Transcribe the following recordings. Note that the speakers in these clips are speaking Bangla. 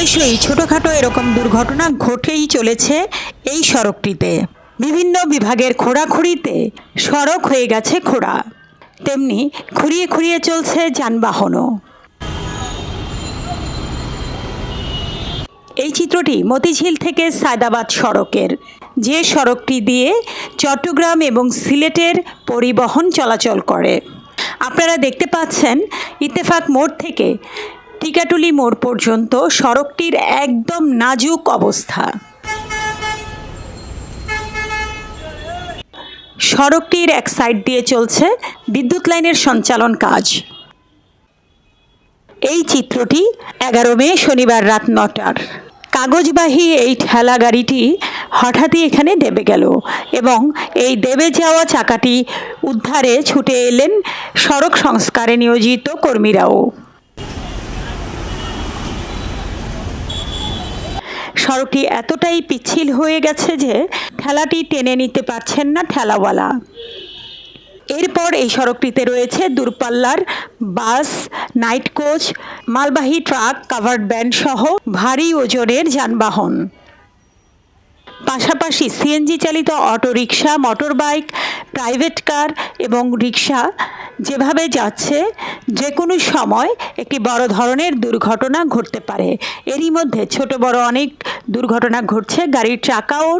প্রায়শই ছোটোখাটো এরকম দুর্ঘটনা ঘটেই চলেছে এই সড়কটিতে। বিভিন্ন বিভাগের খোঁড়াখুড়িতে সড়ক হয়ে গেছে খোঁড়া, তেমনি খুঁড়িয়ে খুঁড়িয়ে চলছে যানবাহনও। এই চিত্রটি মতিঝিল থেকে সায়দাবাদ সড়কের, যে সড়কটি দিয়ে চট্টগ্রাম এবং সিলেটের পরিবহন চলাচল করে। আপনারা দেখতে পাচ্ছেন ইত্তেফাক মোড় থেকে টিকাটুলি মোড় পর্যন্ত সড়কটির একদম নাজুক অবস্থা। সড়কটির এক সাইড দিয়ে চলছে বিদ্যুৎ লাইনের সঞ্চালন কাজ। এই চিত্রটি 11 মে শনিবার রাত 9টার। কাগজবাহী এই ঠেলা গাড়িটি হঠাৎই এখানে দেবে গেল এবং এই দেবে যাওয়া চাকাটি উদ্ধারে ছুটে এলেন সড়ক সংস্কারে নিয়োজিত কর্মীরাও। সড়কটি এতটাই পিচ্ছিল হয়ে গেছে যে ঠেলাটি টেনে নিতে পারছেন না ঠেলাওয়ালা। এরপর এই সড়কটিতে রয়েছে দূরপাল্লার বাস, নাইট কোচ, মালবাহী ট্রাক, কাভার্ড ভ্যান সহ ভারী ওজনের যানবাহন। পাশাপাশি সিএনজি চালিত অটোরিকশা, মোটরবাইক, প্রাইভেট কার এবং রিক্সা যেভাবে যাচ্ছে, যে কোনো সময় একটি বড় ধরনের দুর্ঘটনা ঘটতে পারে। এরই মধ্যে ছোট বড় অনেক দুর্ঘটনা ঘটছে, গাড়ির চাকাও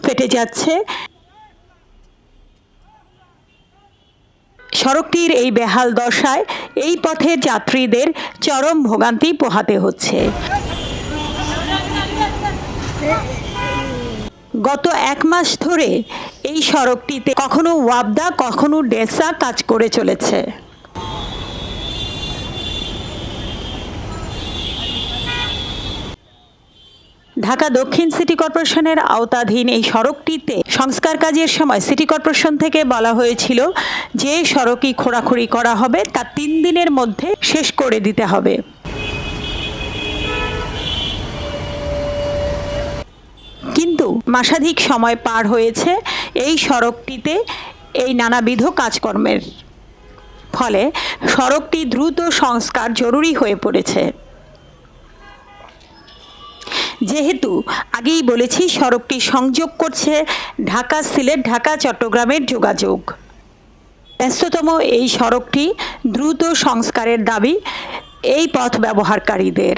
ফেটে যাচ্ছে। সড়কটির এই বেহাল দশায় এই পথের যাত্রীদের চরম ভোগান্তি পোহাতে হচ্ছে। গত 1 মাস ধরে এই সড়কটিতে কখনো ওয়াবদা কখনো ডেসা কাজ করে চলেছে। ঢাকা দক্ষিণ সিটি কর্পোরেশনের আওতাধীন এই সড়কটিতে সংস্কার কাজের সময় সিটি কর্পোরেশন থেকে বলা হয়েছিল যে সড়কই খোঁড়াখুড়ি করা হবে তা 3 দিনের মধ্যে শেষ করে দিতে হবে। কিন্তু মাসাধিক সময় পার হয়েছে এই সড়কটিতে এই নানাবিধ কাজকর্মের ফলে সড়কটি দ্রুত সংস্কার জরুরি হয়ে পড়েছে। যেহেতু আগেই বলেছি সড়কটি সংযোগ করছে ঢাকা সিলেট, ঢাকা চট্টগ্রামের যোগাযোগ। ব্যস্ততম এই সড়কটি দ্রুত সংস্কারের দাবি এই পথ ব্যবহারকারীদের।